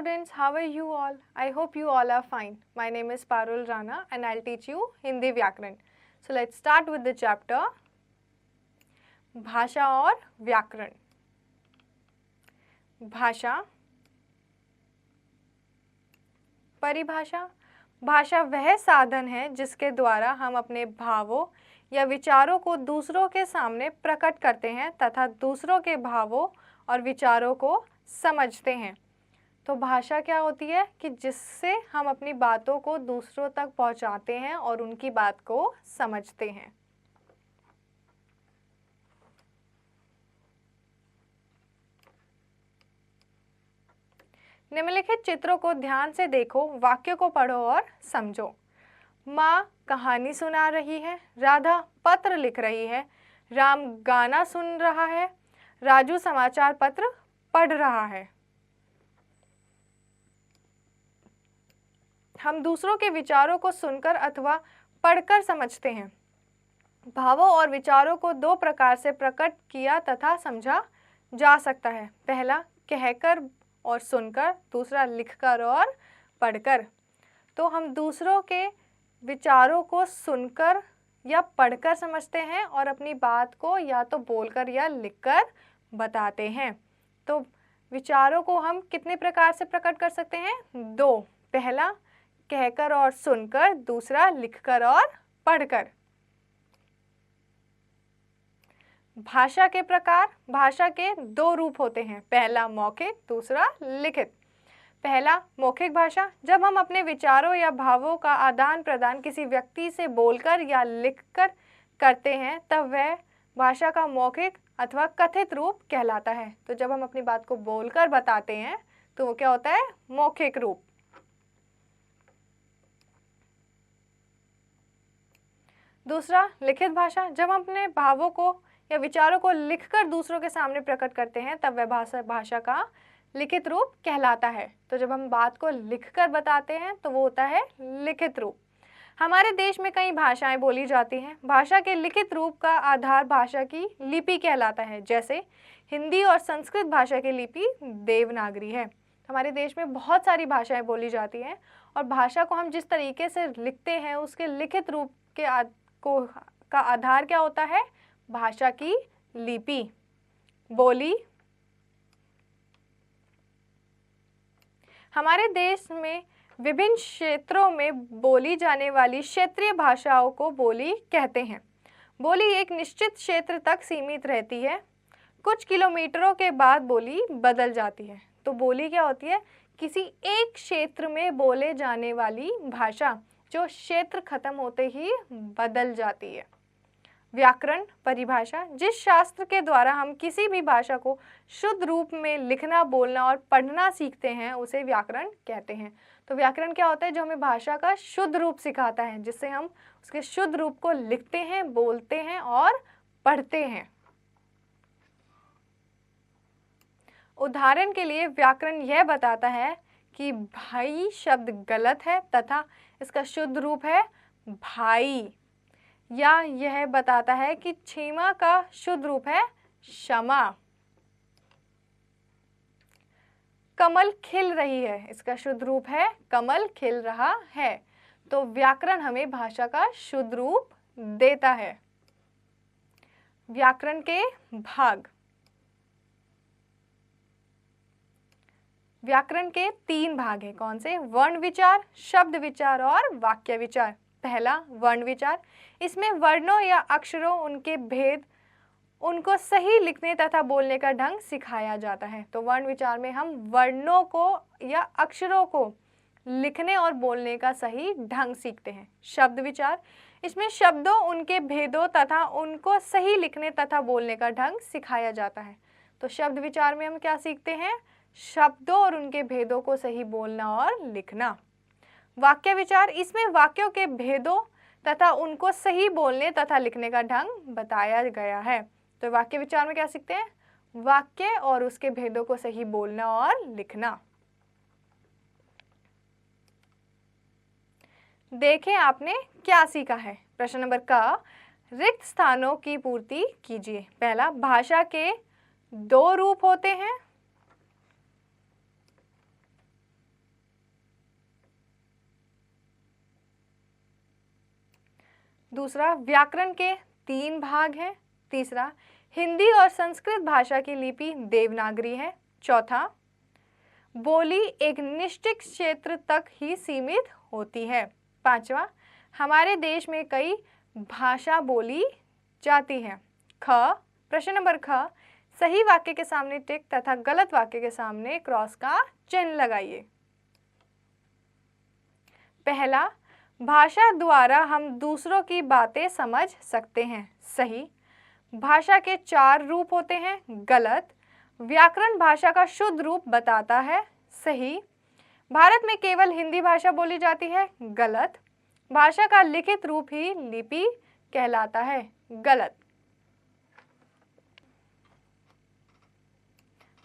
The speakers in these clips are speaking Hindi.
students, how are you all? I hope you all are fine. My name is Parul Rana and I'll teach you Hindi व्याकरण. So let's start with the chapter भाषा और व्याकरण. भाषा, परिभाषा. भाषा वह साधन है जिसके द्वारा हम अपने भावों या विचारों को दूसरों के सामने प्रकट करते हैं तथा दूसरों के भावों और विचारों को समझते हैं. तो भाषा क्या होती है कि जिससे हम अपनी बातों को दूसरों तक पहुंचाते हैं और उनकी बात को समझते हैं. निम्नलिखित चित्रों को ध्यान से देखो, वाक्य को पढ़ो और समझो. माँ कहानी सुना रही है, राधा पत्र लिख रही है, राम गाना सुन रहा है, राजू समाचार पत्र पढ़ रहा है. हम दूसरों के विचारों को सुनकर अथवा पढ़कर समझते हैं. भावों और विचारों को दो प्रकार से प्रकट किया तथा समझा जा सकता है. पहला कहकर और सुनकर, दूसरा लिखकर और पढ़कर. तो हम दूसरों के विचारों को सुनकर या पढ़कर समझते हैं और अपनी बात को या तो बोलकर या लिखकर बताते हैं. तो विचारों को हम कितने प्रकार से प्रकट कर सकते हैं? दो. पहला कहकर और सुनकर, दूसरा लिखकर और पढ़कर. भाषा के प्रकार. भाषा के दो रूप होते हैं, पहला मौखिक, दूसरा लिखित. पहला मौखिक भाषा. जब हम अपने विचारों या भावों का आदान प्रदान किसी व्यक्ति से बोलकर या लिखकर करते हैं तब वह भाषा का मौखिक अथवा कथित रूप कहलाता है. तो जब हम अपनी बात को बोलकर बताते हैं तो वो क्या होता है? मौखिक रूप. दूसरा लिखित भाषा. जब हम अपने भावों को या विचारों को लिखकर दूसरों के सामने प्रकट करते हैं तब वह भाषा का लिखित रूप कहलाता है. तो जब हम बात को लिखकर बताते हैं तो वो होता है लिखित रूप. हमारे देश में कई भाषाएं बोली जाती हैं. भाषा के लिखित रूप का आधार भाषा की लिपि कहलाता है. जैसे हिंदी और संस्कृत भाषा की लिपि देवनागरी है. हमारे देश में बहुत सारी भाषाएं बोली जाती हैं और भाषा को हम जिस तरीके से लिखते हैं उसके लिखित रूप के का आधार क्या होता है? भाषा की लिपि, बोली. हमारे देश में विभिन्न क्षेत्रों में बोली जाने वाली क्षेत्रीय भाषाओं को बोली कहते हैं. बोली एक निश्चित क्षेत्र तक सीमित रहती है. कुछ किलोमीटरों के बाद बोली बदल जाती है. तो बोली क्या होती है? किसी एक क्षेत्र में बोले जाने वाली भाषा जो क्षेत्र खत्म होते ही बदल जाती है. व्याकरण परिभाषा. जिस शास्त्र के द्वारा हम किसी भी भाषा को शुद्ध रूप में लिखना, बोलना और पढ़ना सीखते हैं उसे व्याकरण कहते हैं. तो व्याकरण क्या होता है? जो हमें भाषा का शुद्ध रूप सिखाता है, जिससे हम उसके शुद्ध रूप को लिखते हैं, बोलते हैं और पढ़ते हैं. उदाहरण के लिए व्याकरण यह बताता है कि भाई शब्द गलत है तथा इसका शुद्ध रूप है भाई, या यह बताता है कि क्षमा का शुद्ध रूप है क्षमा. कमल खिल रही है, इसका शुद्ध रूप है कमल खिल रहा है. तो व्याकरण हमें भाषा का शुद्ध रूप देता है. व्याकरण के भाग. व्याकरण के 3 भाग हैं. कौन से? वर्ण विचार, शब्द विचार और वाक्य विचार. पहला वर्ण विचार. इसमें वर्णों या अक्षरों, उनके भेद, उनको सही लिखने तथा बोलने का ढंग सिखाया जाता है. तो वर्ण विचार में हम वर्णों को या अक्षरों को लिखने और बोलने का सही ढंग सीखते हैं. शब्द विचार. इसमें शब्दों, उनके भेदों तथा उनको सही लिखने तथा बोलने का ढंग सिखाया जाता है. तो शब्द विचार में हम क्या सीखते हैं? शब्दों और उनके भेदों को सही बोलना और लिखना. वाक्य विचार. इसमें वाक्यों के भेदों तथा उनको सही बोलने तथा लिखने का ढंग बताया गया है. तो वाक्य विचार में क्या सीखते हैं? वाक्य और उसके भेदों को सही बोलना और लिखना. देखें आपने क्या सीखा है. प्रश्न नंबर का रिक्त स्थानों की पूर्ति कीजिए. पहला, भाषा के 2 रूप होते हैं. दूसरा, व्याकरण के 3 भाग हैं। तीसरा, हिंदी और संस्कृत भाषा की लिपि देवनागरी है। चौथा, बोली एक निश्चित क्षेत्र तक ही सीमित होती है। पांचवा, हमारे देश में कई भाषा बोली जाती है। प्रश्न नंबर ख, सही वाक्य के सामने टिक तथा गलत वाक्य के सामने क्रॉस का चिन्ह लगाइए। पहला, भाषा द्वारा हम दूसरों की बातें समझ सकते हैं। सही। भाषा के 4 रूप होते हैं। गलत। व्याकरण भाषा का शुद्ध रूप बताता है। सही। भारत में केवल हिंदी भाषा बोली जाती है। गलत। भाषा का लिखित रूप ही लिपि कहलाता है। गलत।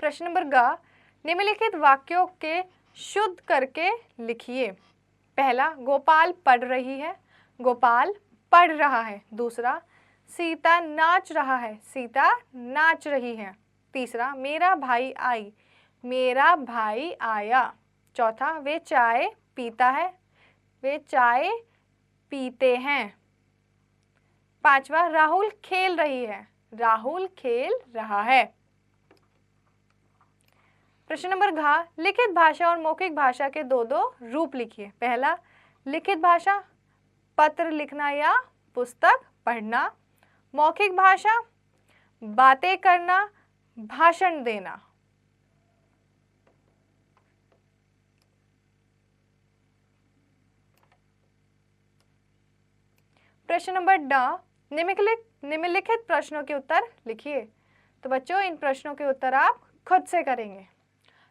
प्रश्न नंबर ग, निम्नलिखित वाक्यों के शुद्ध करके लिखिए। पहला, गोपाल पढ़ रही है। गोपाल पढ़ रहा है। दूसरा, सीता नाच रहा है। सीता नाच रही है। तीसरा, मेरा भाई आई। मेरा भाई आया। चौथा, वे चाय पीता है। वे चाय पीते हैं। पांचवा, राहुल खेल रही है। राहुल खेल रहा है। प्रश्न नंबर घ, लिखित भाषा और मौखिक भाषा के 2 रूप लिखिए। पहला, लिखित भाषा, पत्र लिखना या पुस्तक पढ़ना। मौखिक भाषा, बातें करना, भाषण देना। प्रश्न नंबर ड, निम्नलिखित प्रश्नों के उत्तर लिखिए। तो बच्चों, इन प्रश्नों के उत्तर आप खुद से करेंगे।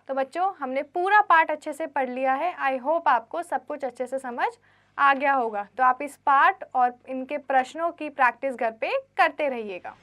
तो बच्चों, हमने पूरा पाठ अच्छे से पढ़ लिया है। आई होप आपको सब कुछ अच्छे से समझ आ गया होगा। तो आप इस पाठ और इनके प्रश्नों की प्रैक्टिस घर पे करते रहिएगा।